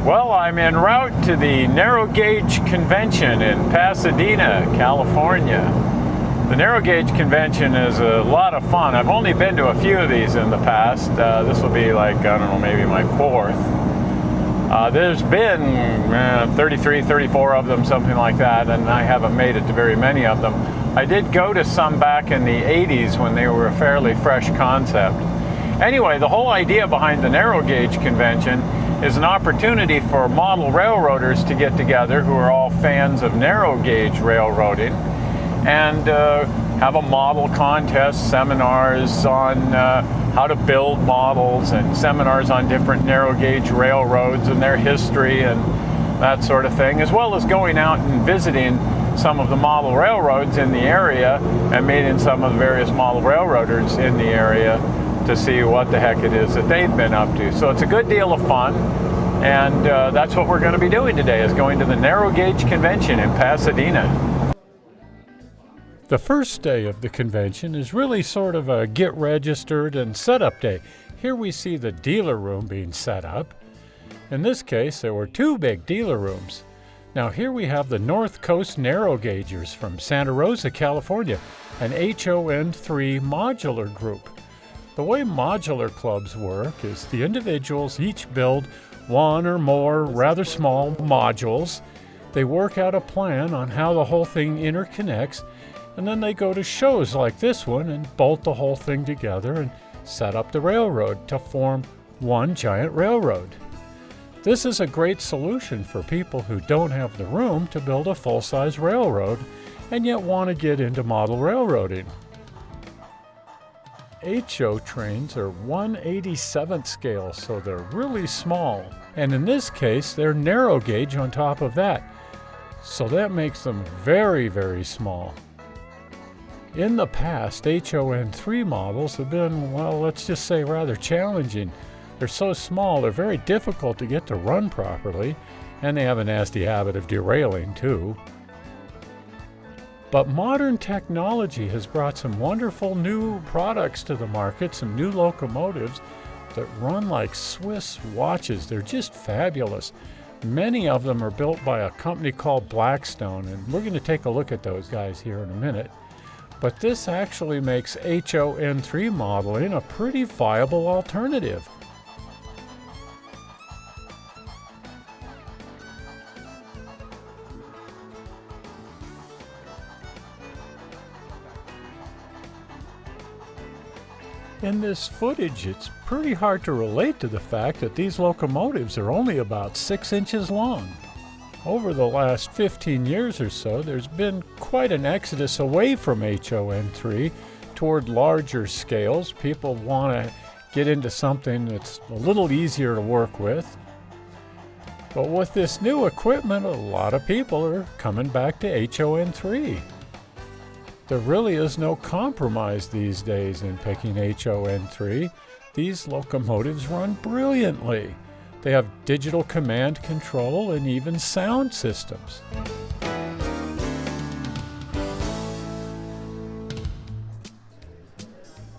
Well, I'm en route to the Narrow Gauge Convention in Pasadena, California. The Narrow Gauge Convention is a lot of fun. I've only been to a few of these in the past. This will be like, I don't know, maybe my fourth. There's been 33, 34 of them, something like that, and I haven't made it to very many of them. I did go to some back in the 80s when they were a fairly fresh concept. Anyway, the whole idea behind the Narrow Gauge Convention is an opportunity for model railroaders to get together who are all fans of narrow gauge railroading and have a model contest, seminars on how to build models, and seminars on different narrow gauge railroads and their history and that sort of thing, as well as going out and visiting some of the model railroads in the area and meeting some of the various model railroaders in the area to see what the heck it is that they've been up to. So it's a good deal of fun, and that's what we're going to be doing today, is going to the Narrow Gauge Convention in Pasadena. The first day of the convention is really sort of a get registered and setup day. Here we see the dealer room being set up. In this case, there were two big dealer rooms. Now here we have the North Coast Narrow Gaugers from Santa Rosa, California, an HON3 modular group. The way modular clubs work is the individuals each build one or more rather small modules. They work out a plan on how the whole thing interconnects, and then they go to shows like this one and bolt the whole thing together and set up the railroad to form one giant railroad. This is a great solution for people who don't have the room to build a full-size railroad and yet want to get into model railroading. HO trains are 1/87th scale, so they're really small. And in this case, they're narrow gauge on top of that. So that makes them very, very small. In the past, HON3 models have been, well, let's just say rather challenging. They're so small, they're very difficult to get to run properly, and they have a nasty habit of derailing too. But modern technology has brought some wonderful new products to the market, some new locomotives that run like Swiss watches. They're just fabulous. Many of them are built by a company called Blackstone, and we're going to take a look at those guys here in a minute. But this actually makes HON3 modeling a pretty viable alternative. In this footage, it's pretty hard to relate to the fact that these locomotives are only about 6 inches long. Over the last 15 years or so, there's been quite an exodus away from HON3 toward larger scales. People want to get into something that's a little easier to work with. But with this new equipment, a lot of people are coming back to HON3. There really is no compromise these days in picking HON3. These locomotives run brilliantly. They have digital command control and even sound systems.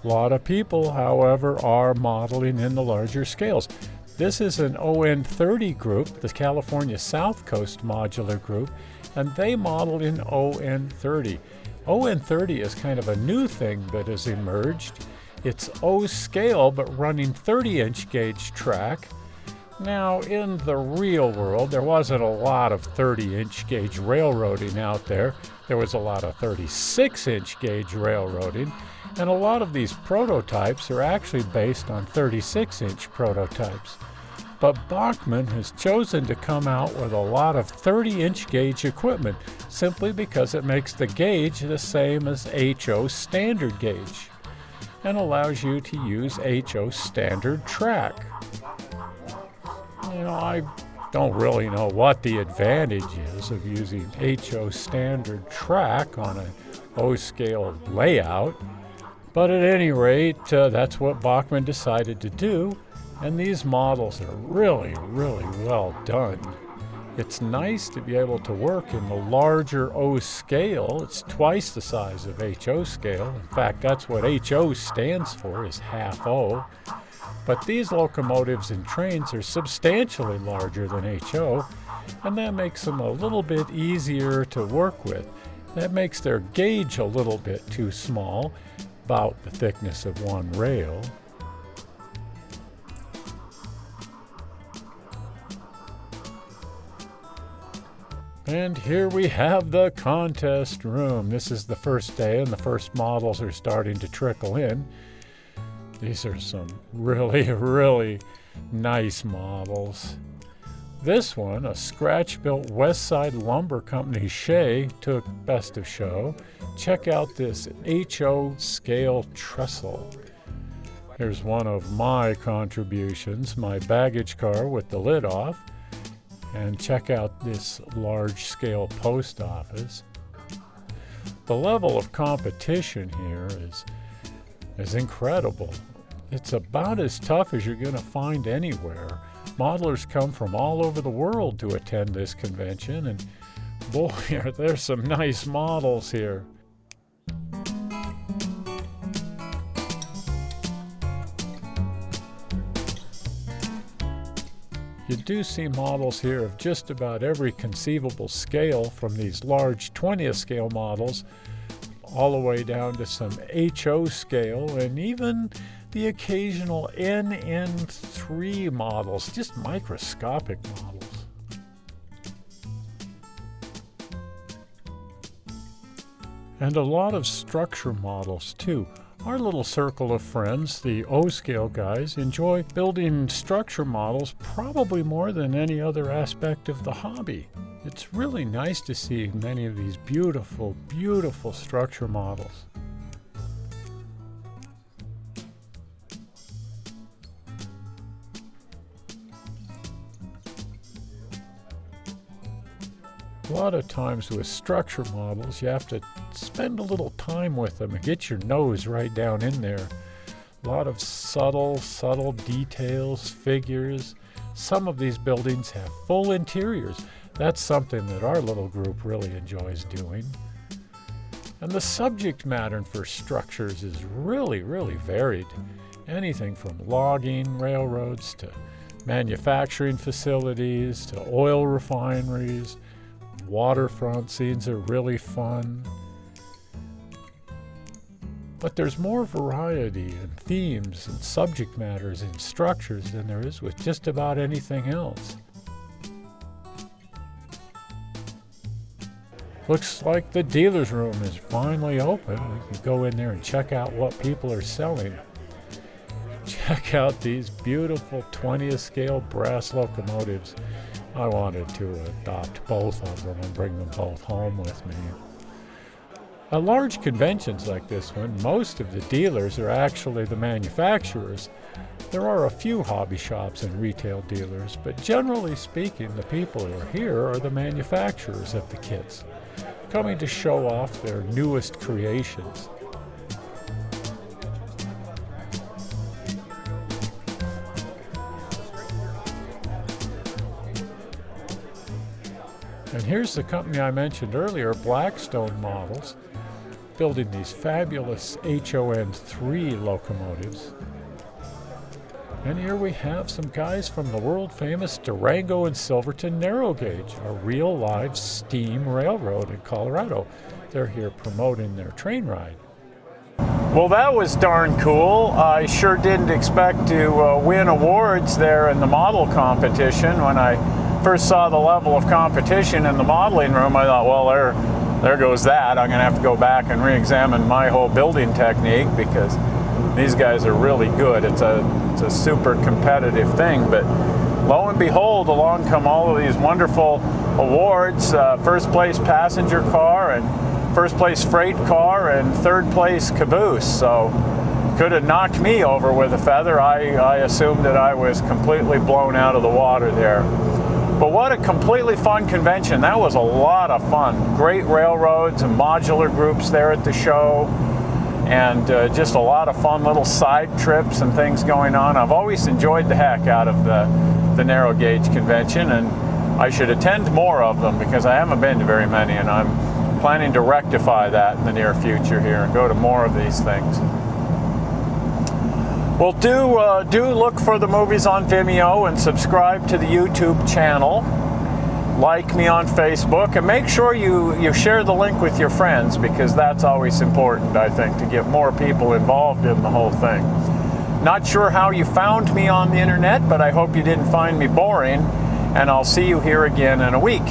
A lot of people, however, are modeling in the larger scales. This is an O30 group, the California South Coast Modular Group, and they model in O30. O30 is kind of a new thing that has emerged. It's O scale, but running 30-inch gauge track. Now, in the real world, there wasn't a lot of 30-inch gauge railroading out there. There was a lot of 36-inch gauge railroading, and a lot of these prototypes are actually based on 36-inch prototypes. But Bachmann has chosen to come out with a lot of 30-inch gauge equipment simply because it makes the gauge the same as HO standard gauge and allows you to use HO standard track. You know, I don't really know what the advantage is of using HO standard track on an O-scale layout, but at any rate, that's what Bachmann decided to do. And these models are really, really well done. It's nice to be able to work in the larger O scale. It's twice the size of HO scale. In fact, that's what HO stands for, is half O. But these locomotives and trains are substantially larger than HO, and that makes them a little bit easier to work with. That makes their gauge a little bit too small, about the thickness of one rail. And here we have the contest room. This is the first day and the first models are starting to trickle in. These are some really nice models. This one, a scratch-built West Side Lumber Company Shea, took best of show. Check out this HO scale trestle. Here's one of my contributions, my baggage car with the lid off. And check out this large-scale post office. The level of competition here is incredible. It's about as tough as you're going to find anywhere. Modelers come from all over the world to attend this convention, and boy, there's some nice models here. You do see models here of just about every conceivable scale, from these large 20th scale models all the way down to some HO scale and even the occasional NN3 models, just microscopic models. And a lot of structure models too. Our little circle of friends, the O-scale guys, enjoy building structure models probably more than any other aspect of the hobby. It's really nice to see many of these beautiful structure models. A lot of times with structure models, you have to spend a little time with them and get your nose right down in there. A lot of subtle details, figures. Some of these buildings have full interiors. That's something that our little group really enjoys doing. And the subject matter for structures is really varied. Anything from logging, railroads, to manufacturing facilities, to oil refineries. Waterfront scenes are really fun. But there's more variety in themes and subject matters in structures than there is with just about anything else. Looks like the dealer's room is finally open. We can go in there and check out what people are selling. Check out these beautiful 20th scale brass locomotives. I wanted to adopt both of them and bring them both home with me. At large conventions like this one, most of the dealers are actually the manufacturers. There are a few hobby shops and retail dealers, but generally speaking, the people who are here are the manufacturers of the kits, coming to show off their newest creations. And here's the company I mentioned earlier, Blackstone Models, building these fabulous HON3 locomotives. And here we have some guys from the world-famous Durango and Silverton Narrow Gauge, a real live steam railroad in Colorado. They're here promoting their train ride. Well, that was darn cool. I sure didn't expect to win awards there in the model competition. When I first saw the level of competition in the modeling room, I thought, well, there goes that. I'm going to have to go back and re-examine my whole building technique, because these guys are really good. It's a super competitive thing. But lo and behold, along come all of these wonderful awards. First place passenger car, and first place freight car, and third place caboose. So could have knocked me over with a feather. I assumed that I was completely blown out of the water there. But what a completely fun convention. That was a lot of fun. Great railroads and modular groups there at the show, and just a lot of fun little side trips and things going on. I've always enjoyed the heck out of the narrow gauge convention, and I should attend more of them, because I haven't been to very many, and I'm planning to rectify that in the near future here and go to more of these things. Well, do look for the movies on Vimeo and subscribe to the YouTube channel. Like me on Facebook, and make sure you share the link with your friends, because that's always important, I think, to get more people involved in the whole thing. Not sure how you found me on the internet, but I hope you didn't find me boring, and I'll see you here again in a week.